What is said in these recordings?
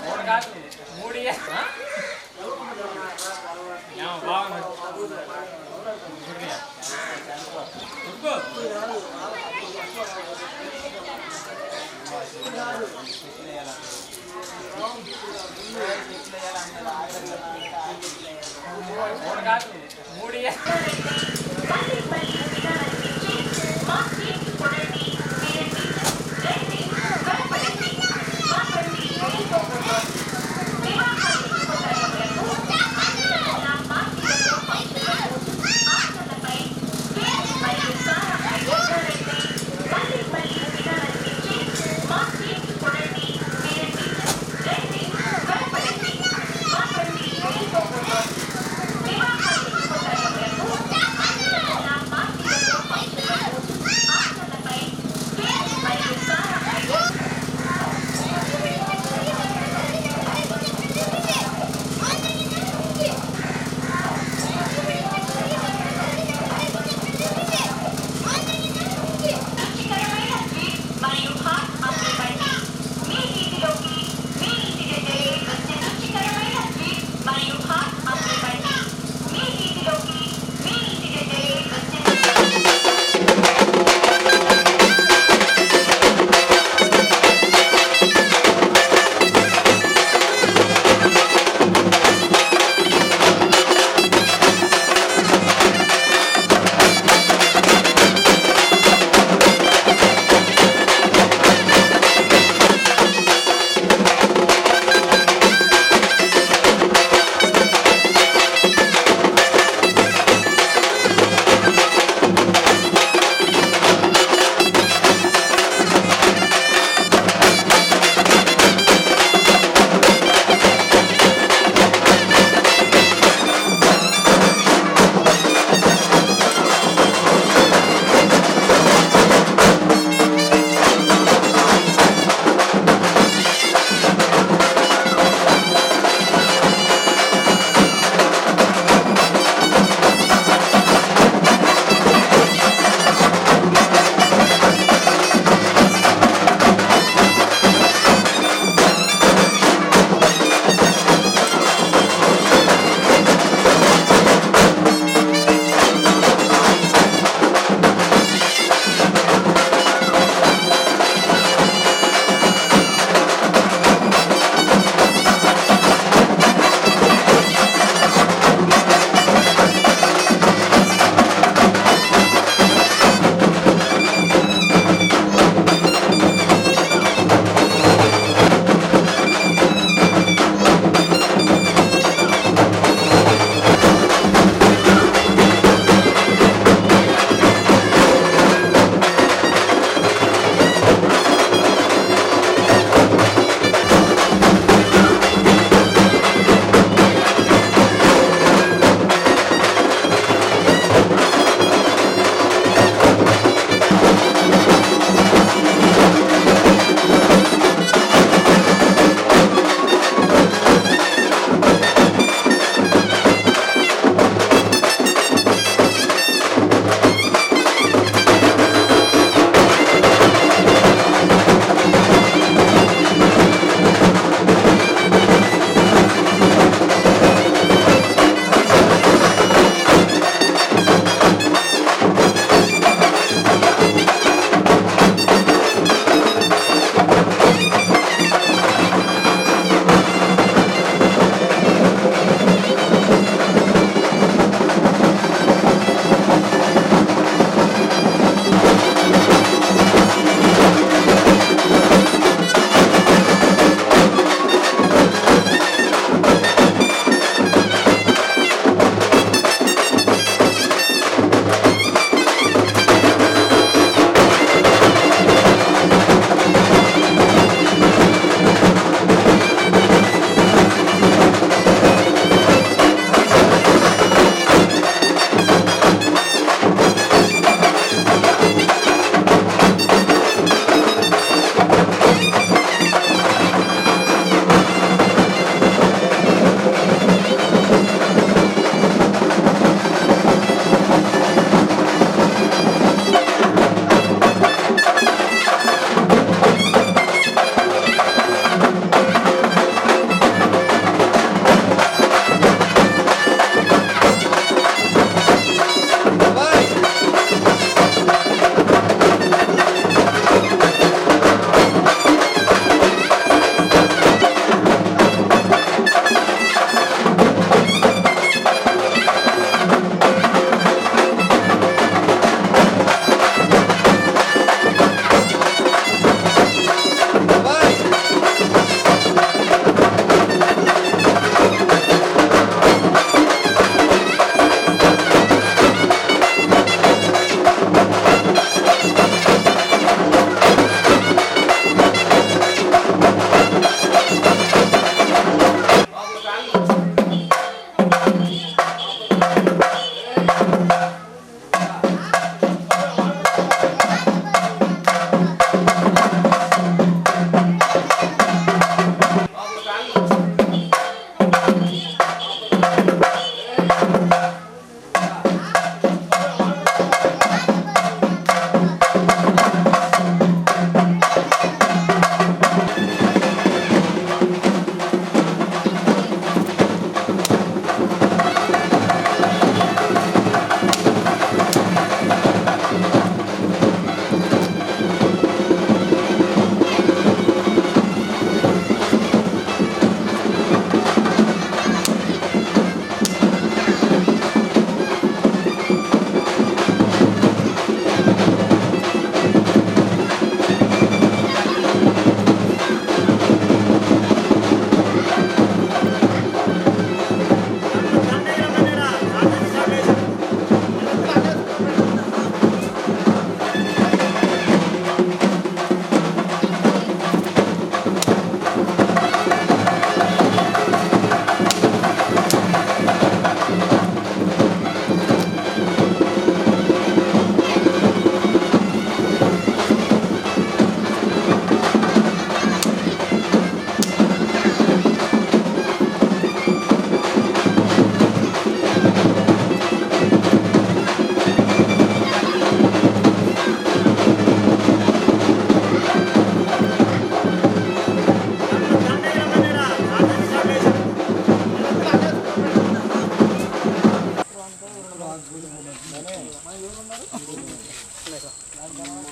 మూడు కాదు మూడు బాగుంది మూడు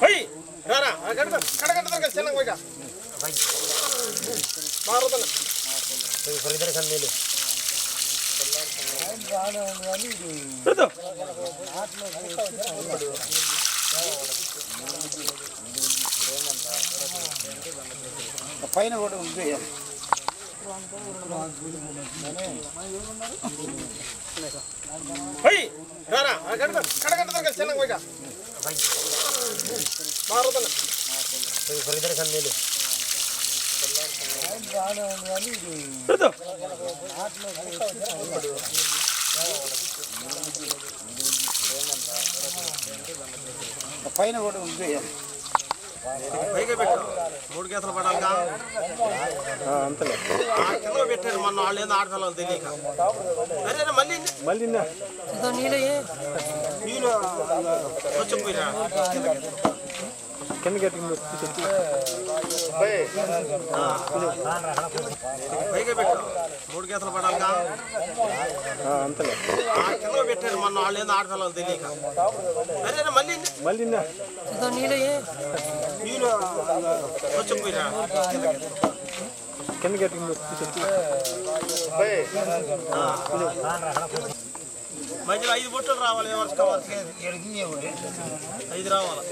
పోయి రారా కడగంట దగ్గర చిన్న పోయిగా మారుతున్నా పైన కూడా ఉంది పోయి రారా కడగంట దగ్గర చిన్న పోయిగా మారుతున్నా పైన కూడా ఉంది పైగా పెట్టు 3 గీతలు పడాలిగా అంతలే కింద పెట్టాడు మొన్న వాళ్ళు ఏందో ఆడపిల్లలు తెలియక అరే మళ్ళీ నీళ్ళు వచ్చిపోయిరా కింద పైగా పెట్టు 3 గీతలు పడాలిగా అంతలే కింద పెట్టాడు మొన్న వాళ్ళు ఏందో ఆడపిల్లలు తెలియక అరే మళ్ళీ నీళ్ళు వచ్చిపోయిరా కింద మధ్యలో 5 బొట్టలు రావాలి ఎవరికి కావాలి 5 రావాలి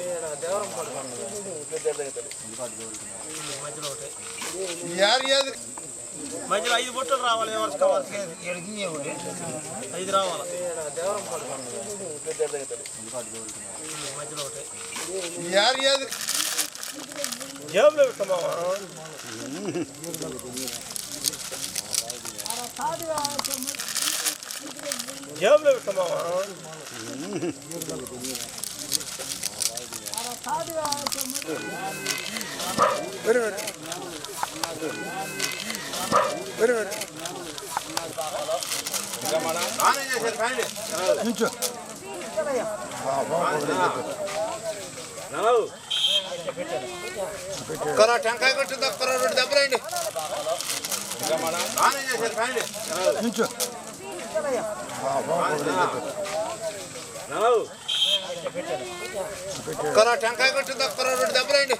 మధ్యలో ఒకటి మధ్యలో 5 బొట్టలు రావాలి ఎవరికి కావాలి 5 రావాలి మధ్యలో ఒకటి జేబులో పెట్టమా జేబులో పెట్టమా టెంకాయ కొట్టింది ఒక్క 2 దెబ్బలండి టెంకాయ కొట్టింది ఒక్క 2 దెబ్బలండి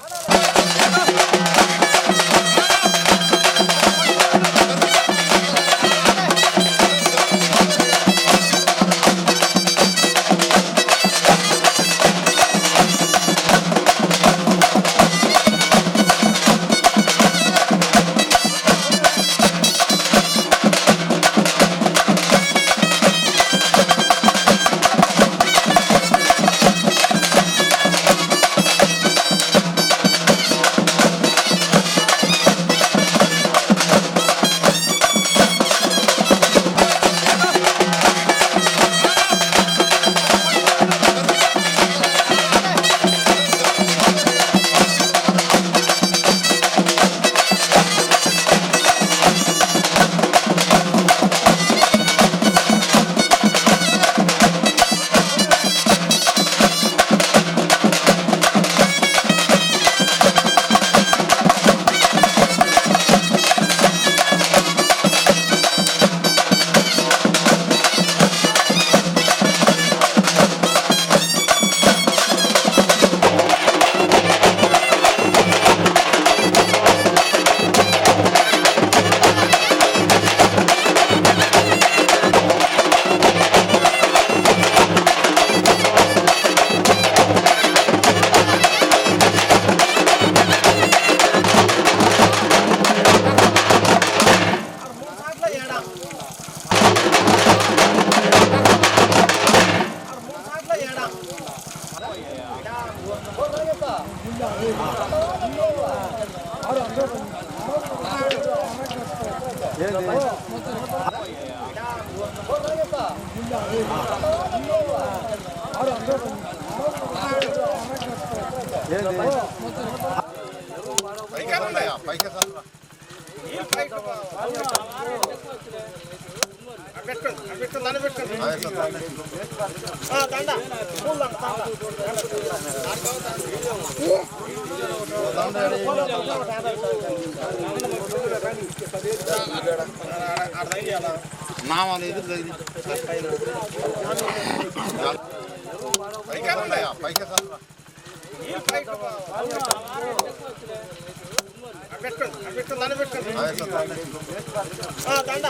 దండ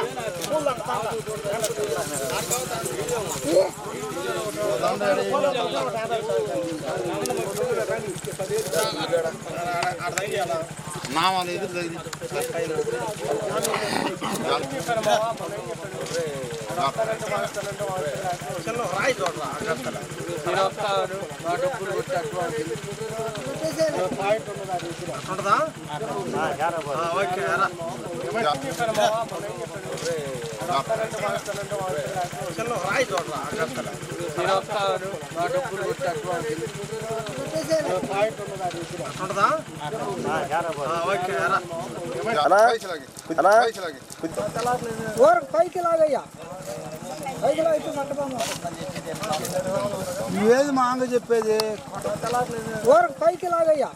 పూల నామాలు ఎదురు రాయి చూడరా ఉంటుందా ఓకే రాయి చూడరా ఉంటుందా ఓకే పైకి లాగయ్యా పైకి లాగితే మంటపము ఏది మాంగ చెప్పేది ఊరకు పైకి లాగయ్యా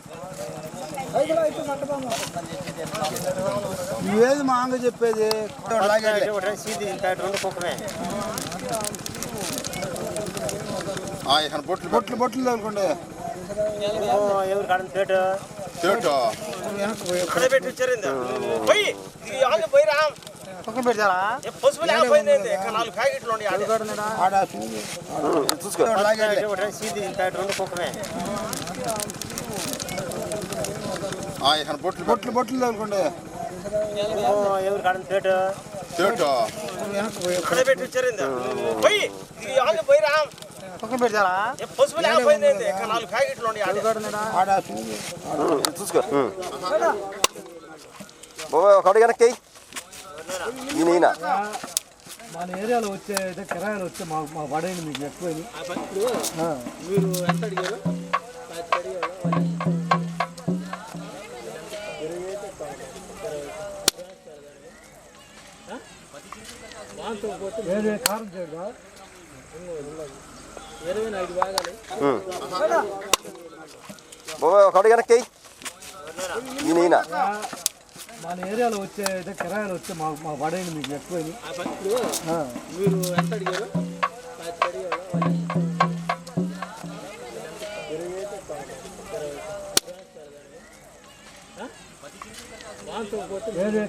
పైకి లాగితే మంటపము ఏది మాంగ చెప్పేది బొట్లు బొట్లు బొట్లు తగులుకోండి ఎవరు కాడని పేటు అక్కడ పెట్టి వచ్చారిందా పోయి పోయిరా పక్కన పెడతారా పసుపు లేకపోయింది నాలుగు ప్యాకెట్లు ఉండి బొట్లు బొట్లు బొట్లు తగులుకోండి ఎవరు కాడని పేటు అక్కడ పెట్టి వచ్చారిందా పోయి పోయిరా పక్కన పెడతారా పసుపు లేకపోయింది నాలుగు ప్యాకెట్లు ఉండి చూసుకో ఒకటి వెనక్కి ఈయన మన ఏరియాలో వచ్చే కిరాయిలు వచ్చే మా పడేది మీకు ఎక్కువ మీరు ఎంత అడిగారు కారం చేయగా 25 భాగాలు ఒకటి వెనక్కి ఈయన మన ఏరియాలో వచ్చే కిరాయిలు వచ్చే మా పడేది మీకు ఎక్కువ మీరు ఎంత అడిగారు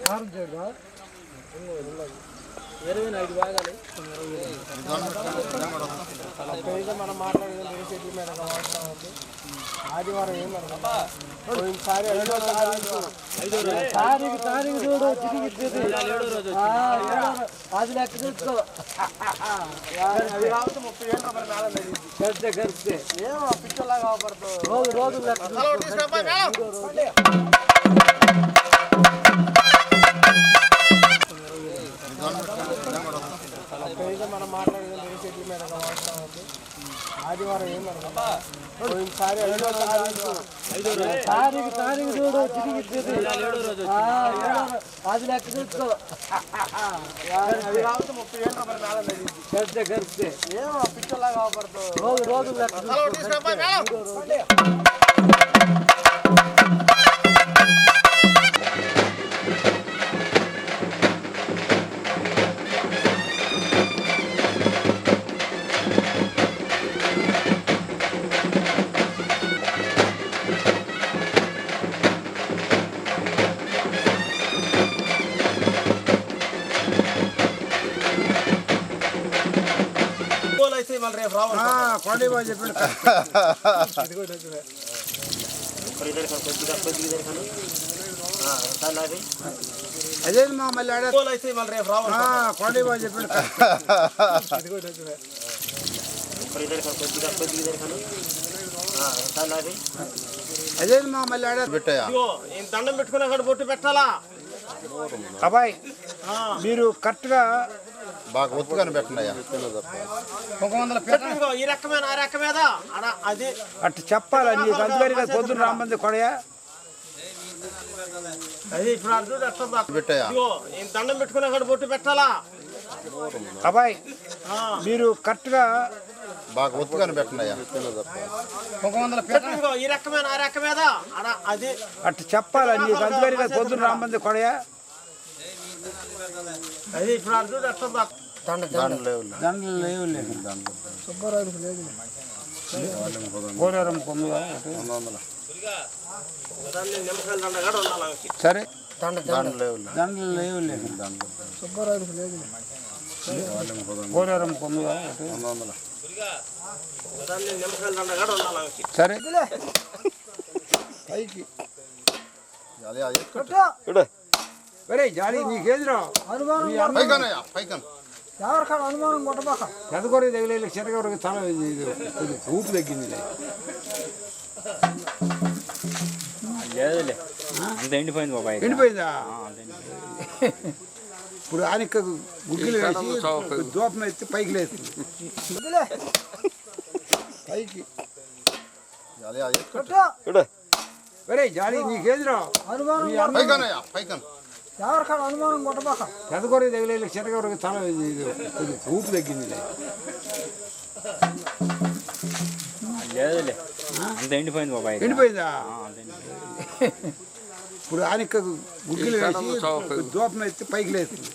కారం చేయగా 25 భాగాలు మనం మాట్లాడేది మీద ఆదివారం ఏమన్నా పోయినసారి తారీఖు చూడు తిరిగి అది లెక్క చూసుకో 30 ఏళ్ళ గడిస్తే ఏమో పిచ్చలాగా అవపడుతుంది రోజు లెక్క మనం మాట్లాడేది మీద ఆదివారం ఏమన్నా పోయినసారి తారీఖు చూడు తిరిగి అది లెక్క చూసుకో 30 ఏళ్ళ గడిస్తే ఏమో పిచ్చలాగా అవపడుతుంది రోజు లెక్క అయితే మళ్ళీ రేపు రావాలి కొండ చెప్పండి అదే మా మళ్ళీ అయితే మళ్ళీ రేపు రావాలి కొండ చెప్పండి అదే మా మళ్ళీ పెట్టాయా ఈయన దండం పెట్టుకుని అక్కడ బొట్టు పెట్టాలా అబ్బాయి మీరు కరెక్ట్గా బాగా ఒత్తుగానే పెట్టండియా పెట్టిందిగో ఈ రకమైన ఆ రకమేదా అది అట్టు చెప్పాలా నీకు అందుకని పొద్దున రామ్మంది కొడయా అది ఇప్పుడు అర్థం ఎట్లా పెట్టాయా ఈయన దండం పెట్టుకుని అక్కడ బొట్టు పెట్టాలా అబ్బాయి మీరు కరెక్ట్గా బాగా ఒత్తుగానే పెట్టండియా పెట్టిందిగో ఈ రకమైన ఆ రకమేదా అది అట్టు చెప్పాలా నీకు అందుకని పొద్దున రామ్మంది కొడయా అది ఇప్పుడు అర్థం ఎట్లా దండలు లేవు సుబ్బారావు లేదు గోడారం 900 నిమ్మకాయల దండ కూడా ఉండాలి సరే దండలు లేవు లేదు సుబ్బారాయుడికి లేదు పోలేరమ్మ 900 నిమ్మకాయల దండ కూడా ఉండాలి సరే పైకి ఒరే జాలి నీకేదిరా ఎవరికాడ అనుమానం కొట్టబాక పెదకొర తగిలే చిరగొరకు తల ఊపు తగ్గింది అంత ఎండిపోయింది బాబాయ్ ఎండిపోయిందా ఇప్పుడు ఆనిక గుగ్గిలు వేసి దూపం ఎత్తి పైకి లేస్తుంది పైకి ఒరే జాలి నీకేదిరా ఎవరికాడ అనుమానం కొట్టబాక పెదకొర తగిలే చిరగొరకు తల ఊపు తగ్గింది అంత ఎండిపోయింది బాబాయ్ ఎండిపోయిందా ఇప్పుడు ఆనిక గుగ్గిలు వేసి దూపం ఎత్తి పైకి లేస్తుంది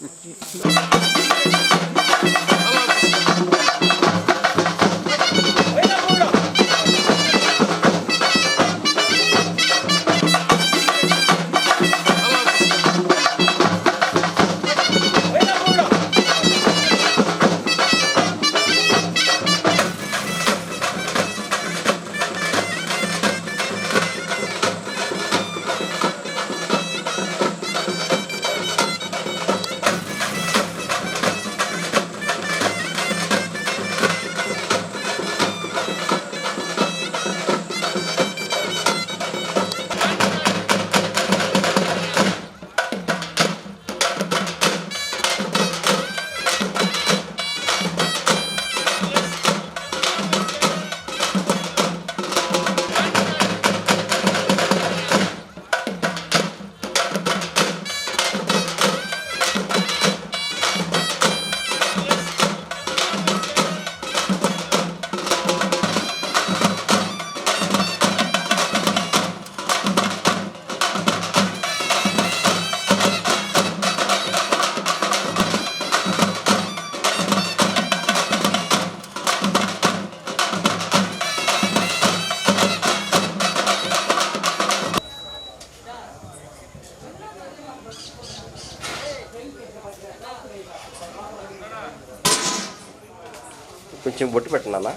కొంచెం బొట్టు పెట్టండి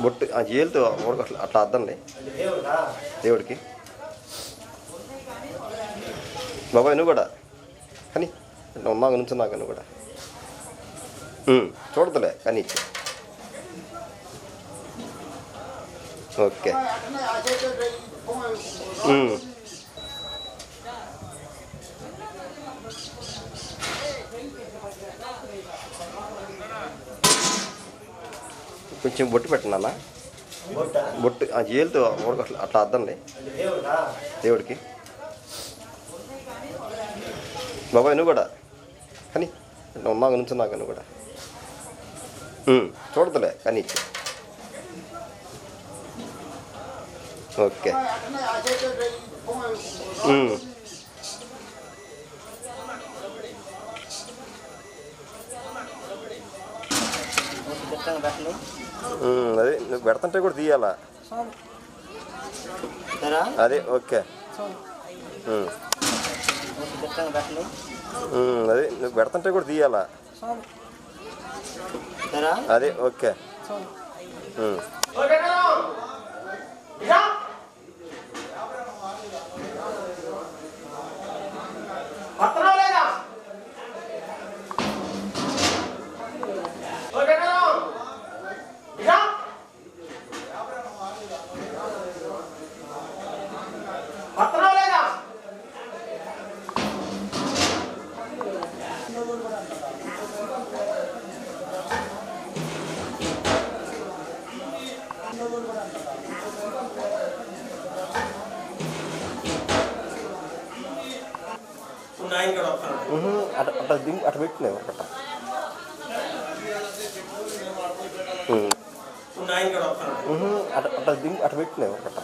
బొట్టు ఆ జేలుతో అట్లా అద్దండి దేవుడికి బాబాయ్ నువ్వు కూడా కానీ ఉన్నాక నుంచున్నాక నువ్వు కూడా చూడదులే కానీ ఓకే కొంచెం బొట్టు పెట్టండి బొట్టు ఆ జేలుతో అట్లా అద్దండి దేవుడికి బాబాయ్ నువ్వు కూడా కానీ ఉన్నాక నుంచున్నాక నువ్వు కూడా చూడదులే కానీ ఓకే అదే నువ్వు పెడతంటే కూడా తీయాలా అదే ఓకే అదే నువ్వు పెడతంటే కూడా తీయాలా అదే ఓకే అట్లా దింగ్ అట్లా పెట్టినావు అట్ట అట్లా దింగ్ అట్లా పెట్టినావు అట్ట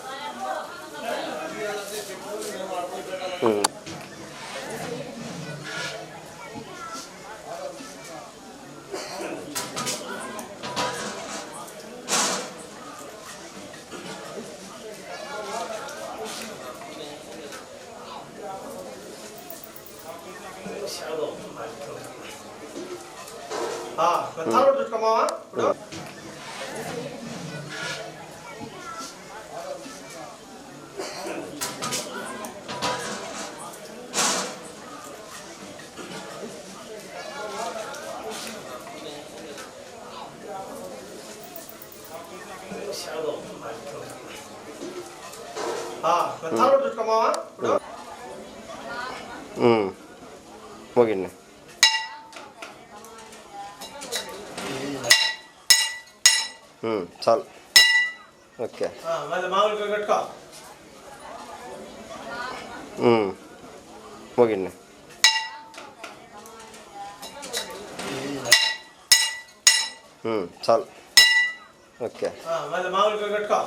తలబడి చుట్టుకోమావా ఇప్పుడు తలబడి చుట్టుకోమావా ఇప్పుడు మోగిండి చాలు ఓకే మళ్ళీ మామూలుగా పెట్టుకో మోగిండి చాలు ఓకే మళ్ళీ మామూలుగా పెట్టుకో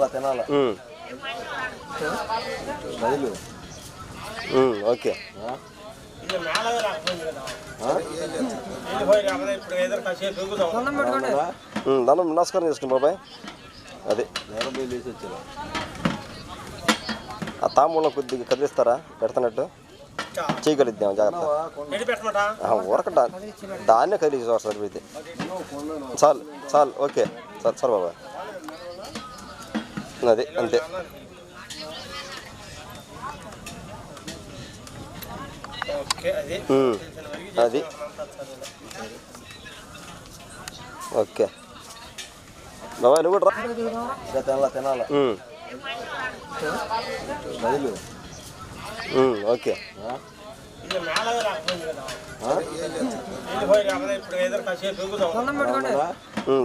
తినాల ఓకే దండం నమస్కారం చేసుకుని బాబాయ్ అదే ఆ తాంబూలం కొద్దిగా కదిలిస్తారా పెడుతున్నట్టు చేయగలిద్దాం జాగ్రత్త ఊరకట దాన్నే కదిలించి సార్ అయితే చాలు చాలు ఓకే సార్ సార్ బాబాయ్ అదే అంతే అది ఓకే బాబాయ్ నువ్వు కూడా తినాల ఓకే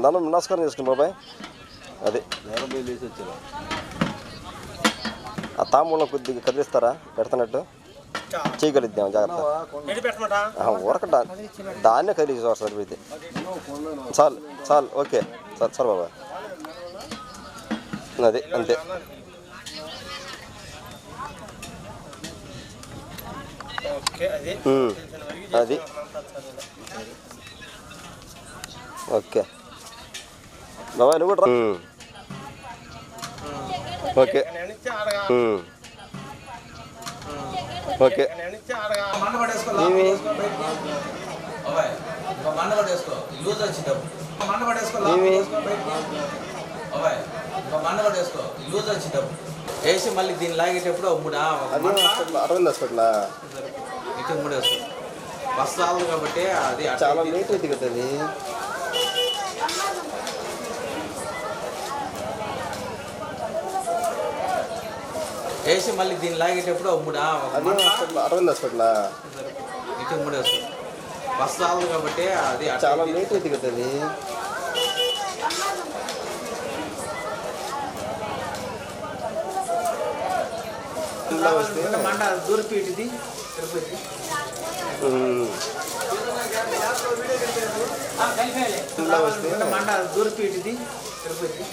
దండం నమస్కారం చేసుకుని బాబాయ్ అదే ఆ తాంబూలం కొద్దిగా కదిలిస్తారా పెడుతున్నట్టు చేయగలిద్దాం జాగ్రత్త ఊరకట దాన్నే కదిలించి సార్ అయితే చాలు చాలు ఓకే సార్ సార్ బాబాయ్ అదే అంతే అది ఓకే బాబాయ్ నువ్వు కూడా ఓకే ఓకే వేసి మళ్ళీ దీన్ని లాగేటప్పుడు అరవింద్ హాస్పిటల్ ఇటు మూడు వేసుకో వస్తాలు కాబట్టి అది చాలా లేట్ అవుతుంది కదా అది వేసి మళ్ళీ దీన్ని లాగేటప్పుడు అరవింద్ హాస్పిటల్ ఇటు మూడు వేసుకో వస్తాలు కాబట్టి అది చాలా లేట్ అవుతుంది కదా అది మంట దూరిపీటిది తిరుపతి మంట దూరిపీటిది తిరుపతి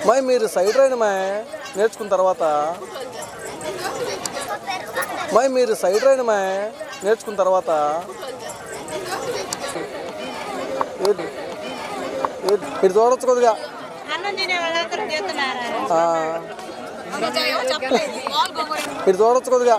మై మీరు సైడ్ రైడ్ నేర్చుకున్న తర్వాత మీరు సైడ్ రైడ్ నేర్చుకున్న తర్వాత మీరు చూడొచ్చు కొద్దిగా మీరు చూడొచ్చు కొద్దిగా